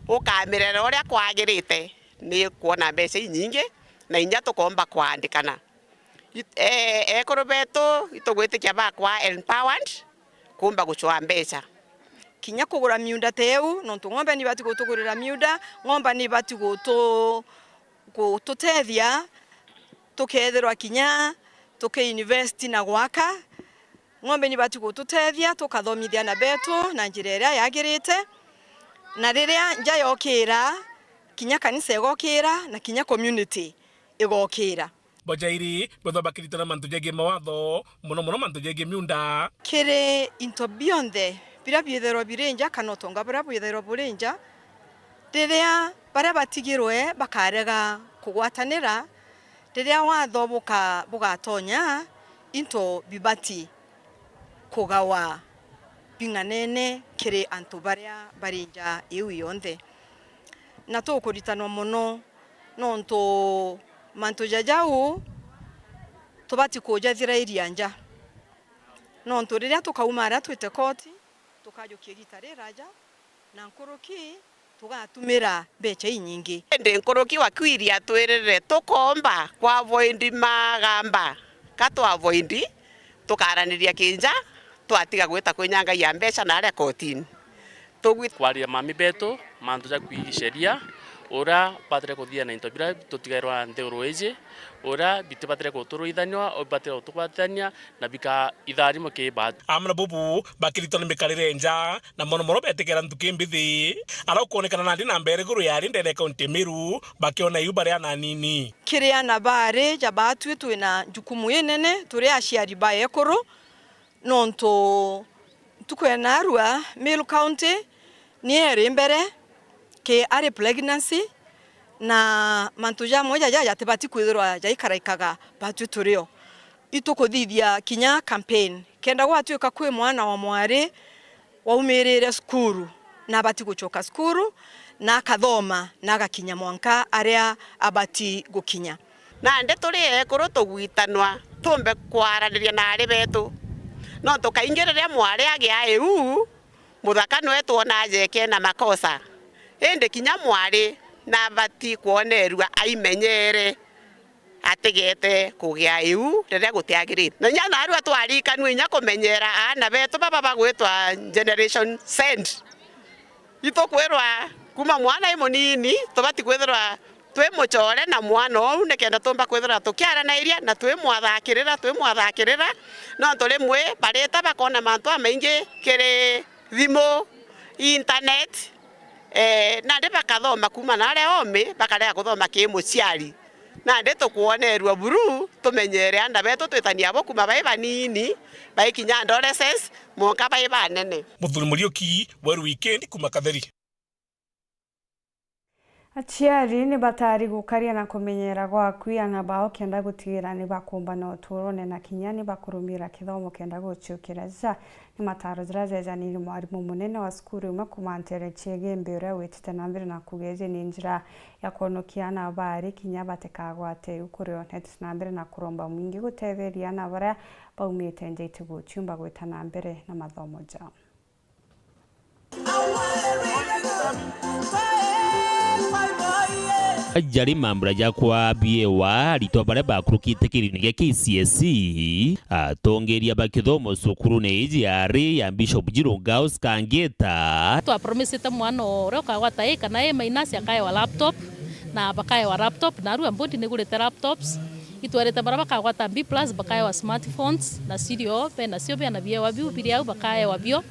ukamirera uria kwagirite ni kuona mbeca nyingi na inya tukomba kwandikana ekorobeto itogwitikia bakwa empowered kumba gucwa mbeca kinya kugura miunda teu no ng'ombe ni bati gutugurira miunda ng'ombe ni bati gututethia tukethirwa kinya invest na gwaka ng'ombe ni bati gututethia tukathomithia na beto na njira iria yagirite na riria nja yokira kinya kanisa igokira na kinya community igokira bojairi bothaba kiritana mantu jege mawatho muno mantu jege miunda kire into beyond the bira byethero birenja kanotonga bira byethero burenja riria bara batigirwe bakarega kugwatanira riria watho bugatonya into bibati kugawa binganene kire antu baria barenja iu yonde na tukuritano muno nonto mantu jajau tubati kujathira irianja nonto riria tukaumara twite koti tukajukia gitare raja na nkuruki tugatumira becha nyingi ndi nkuruki wakwiria twirire tukomba kwa avoid magamba kato avoid tukaraniria kinja twatiga gwita kwinyanga ya mbeca na aria kotini kwaria mami beto mantu ja kwigisheria ora patre kuthia na into bira tutigairwa ntheuro eje ora bitu patre kuturuithanwa o patre tukwathania na bika ithari mo ke bat amna bubu bakirito ni mekarire nja na mono betekera ntuke mbithi ara kuonekana na ndi na mbere guru yari ndere kaunti Meru bakiona yu bare na nini kiria na bare jabatu twina jukumu yenene turi aciari ba ekuru nonto tukwena arua Meru County ni eri mbere ke are pregnancy na mantuja moja jaja tebati kwithirwa jaikaraikaga batu turio itukuthithia kinya campaign kenda gwatuika kwi mwana wa mwari waumirire skuru na bati gucoka skuru na kathoma na gakinya mwanka aria abati gukinya na nde turi ekuru tugwitanwa tumbe kwaraniria na ari betu no tukaingirire mwari agia eu muthaka nwetu na jeke na makosa ende kinya mwari na bati kuonerwa aimenyere atigete kugia eu riria gutiagirite na nya narua twarikanwe nya kumenyera ana betu baba bagwitwa generation send itokwirwa kuma mwana imunini tubati kwithirwa twi muchore na mwana ou nikenda tumba kwithirwa tukiara na iria na twi mwathakirira no turi mwe bareta bakona mantu amaingi kiri thimo internet na ndi bakathoma kuma na aria ome bakarega kuthoma ki muciari na ndi tukuonerwa buru tumenyere anda betu twitania bo kuma bai banini bai kinya adolescents monka bai banene muthuri Muriuki weru weekend kuma Katheri. Aciari ni batari gukaria na kumenyera gwaku ana bao kenda gutigira ni bakumba na uturone na kinyani bakurumira kithomo kenda gucukira ja ni mataro zirajeja ni mwarimu munene wa skuru uma kumantere chegembere ura wetite na mbere na kugeje ni njira ya kuonokia na bari kinya batekagwate ukurio netis na mbere na kuromba mwingi gutetheria na bara baumite njeite guchumba gwita na mbere na mathomo jao. Jari mambura jakwa biewa rito bare bakurukite kirini gya KCSE atongeria bakithomo cukuru ne ijiari ya Bishop Girungaus Kangeta twa promisete mwana ore ukagwata kana e mainasi akae wa laptop na bakae wa laptop na ruwa mbodi negurete laptops itwarete bara bakagwata B+ bakae wa smartphones na sirio pe na sio na biewa biu biria bakae wa bio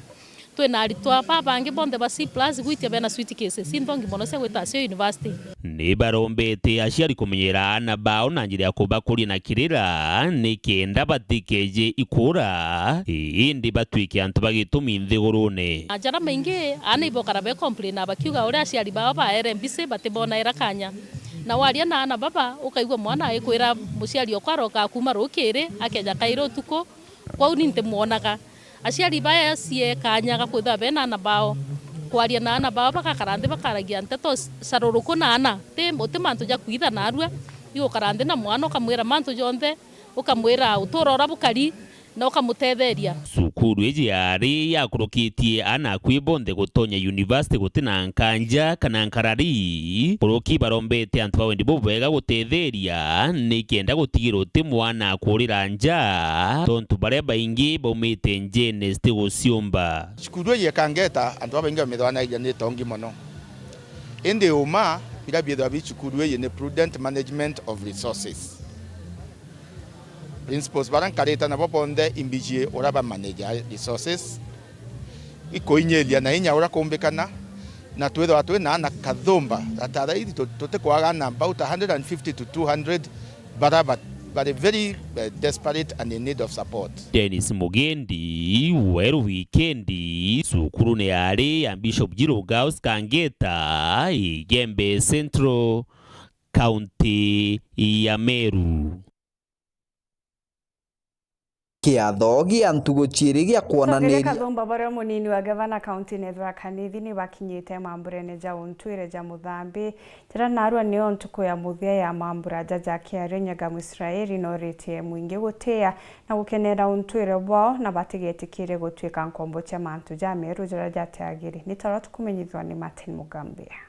twena aritwa babange bonde ba C+ gwitia bena switch cases indongi mono se gwita cio university ni barombete aciari kumenyera ana bao na njira ya kubakuria na kirira ni kenda batikeje ikura indi batwike antu bagitumi nthigurune ajara maingi ana ibokara be complain abakiuga uri aciari bao ba RMBC batibona irakanya na waria na ana baba ukaigwa mwana ikwira muciari okwaroka kuma rukire akeja kairo tuko kwa uninte muonaga aciari baya cie kanyaga kwitha bena na bao kwaria na ana bao bakakarande bakaragia nteto saruruko na ana te mantu ja kuitha na arua igo karande na mwana ukamwira mantu jonthe ukamwira uturora bukari na ukamutetheria cukuru ijiari yakurukitie ana kwibonde gutonya university gutina nkanja kana nkarari kuruki barombete antu bawendi bubega gutetheria ni kenda gutigira uti mwana kurira nja tontu bare baingi baumite njene sti guciumba cukuru ye Kangeta antu baingi bamethwana ija ni tongi mono indi uma ira biethwa bi cukuru ye ni prudent management of resources principles baran kareta na boponde imbijie oraba manager resources ikoinyelia na inya ora kumbekana na twetho atwe na kathomba atara idi tote kwaga na about 150 to 200 but very desperate and in need of support. Dennis Mugendi weru weekendi cukuru ne yari ya Bishop Girungaus Kangeta Igembe Central County ya Meru. Kiatho giantu guchiri gia kuonaniria kathomba bara munini wa gavana county Nethra Kanithi ni bakinyite mambura ne ja untwire ja muthambi tira narua ni ontuko ya muthia ya mambura jaja kiare nyaga Israeli no rete mwingi gutia na gukenera untwire bwao na batigetikire gutwika nkombo cha mantu ja Meru jara jatagiri ni tara tukumenyithwa ni Martin Mugambia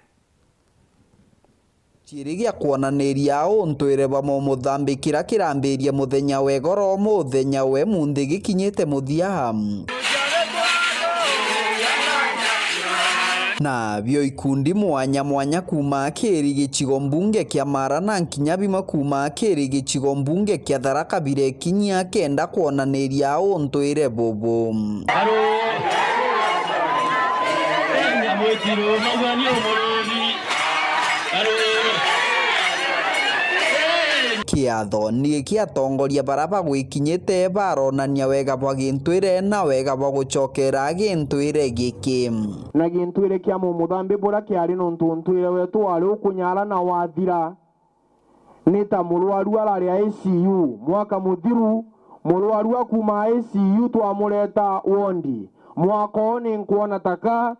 chirigia kuonaniria untwire bamo muthambikira kirambiria muthenya wegoro muthenya we munthi gikinyite muthia na bio ikundi mwanya kuma kiri gichigo mbunge kia Mara na nkinya bima kuma kiri gichigo mbunge kia Tharaka bire kinya kenda kuonaniria untwire bobo kiatho ni kiatongoria baraba gwikinyite baronania wega bwa gintwire na wega bwa gucokera gintwire giki na gintwire kia muthambi bura kiari nontu ntwire wetu wari ukunyara na wathira ni ta murwaru arari ICU mwaka muthiru murwaru akuma ICU twamureta wondi mwaka oni nkuona taka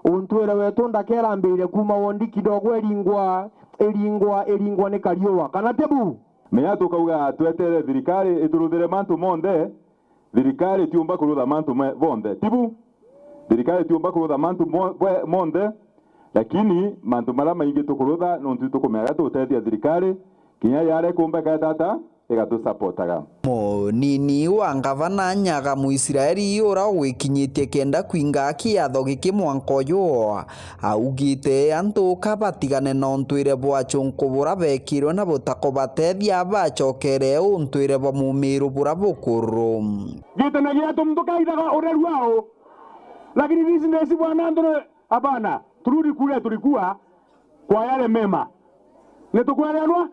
untwire wetu ndakerambire kuma wondi kidogo eringwa ni kariwa kana tebu menya tukauga twetere thirikari ituruthire mantu monde thirikari tiumba kurutha mantu bonde tibu thirikari tiumba kurutha mantu monde lakini mantu mara maingi tukurutha nontu tukumega tutethia thirikari kinya yare kumbeka data igatusapotaga munini wa gavana Nyaga Muisiraeli ura gwikinyitie kenda kwinga kiatho giki mwankoyo augite antu kabatigane na untwire bwa chunkubura bekirwe na butako batethia bachokere untwire bwa mumiru bura bukuru gitenagia tumtu kaithaga ureru wao lakini business bwana ndore hapana turudi kule tulikuwa kwa yale mema netukuelewa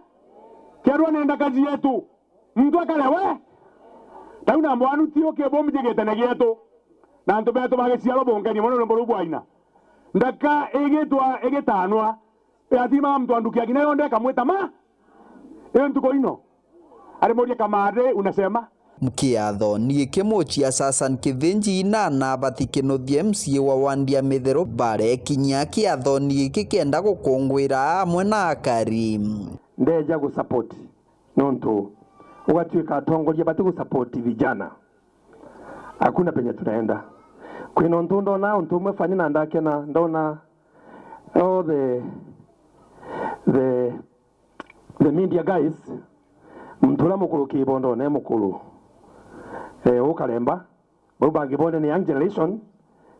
kerwa nenda kazi yetu mtu akalewe tauna mwanu tio ke bomu jigete geto na nto beto bageciaro bongani mono mboro bwaina ndaka egetwa egetanwa yatima mtu andukia kina yonde kamweta ma ntuko ino alimoria kamade unasema mkiatho ni kimochia Sasan Kithinji na bathikinothie MCA wa Wandia Mithero bare kinya kiatho ni kikenda gukungwira amwe na akari ndeja gu support nonto ugatuika atongoria bati gu support vijana hakuna penye tunaenda kwino ntundo na ntumwe fanya na ndake na ndona all the media guys mtula mukuru kibondo ne mukuru ukalemba bobangi bonde ni young generation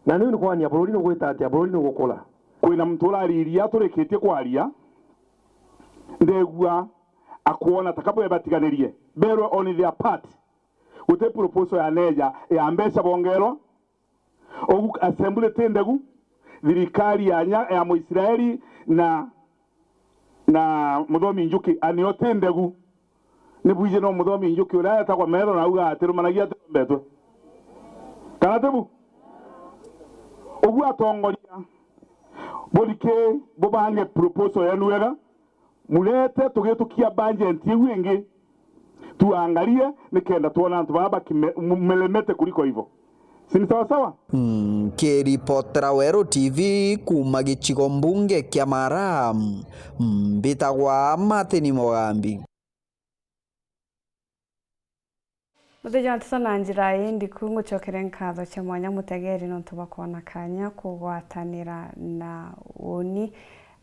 na nini kwa nya bururi no gwita ati bururi no gukula kwina mtula ariria tureketie kwaria ndegua akuona takapo yabatiganirie bero on their part ute proposal ya neja ya mbesa bongero ogu assembly tendegu thirikari ya Muisraeli na Muthomi Njuki aniotendegu ni buje no Muthomi Njuki ura atakwa mero na uga atirumanagia betwe kana tebu ogu atongoria bodike bobange proposal ya nuega mulete tugetukia budget yengi tuangalie nikenda tuona antu baba kimelemete kuliko hivyo sini sawa sawa. Kiripotera Wero TV kuma gichigo mbunge kia Maram mbitagwa Martin Mugambi. Muthenya tusa na njira yindi kungucokere nkatho cha mwanya mutegeri no tubakona kanya kugwatanira na uni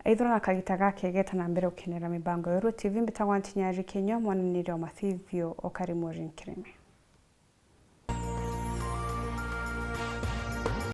aithora na kagita gake geta na mbere ukinera mibango Wero TV mbitagwa Ntinyari Kenya mwananire wa Mathivio okari Morin Kireme.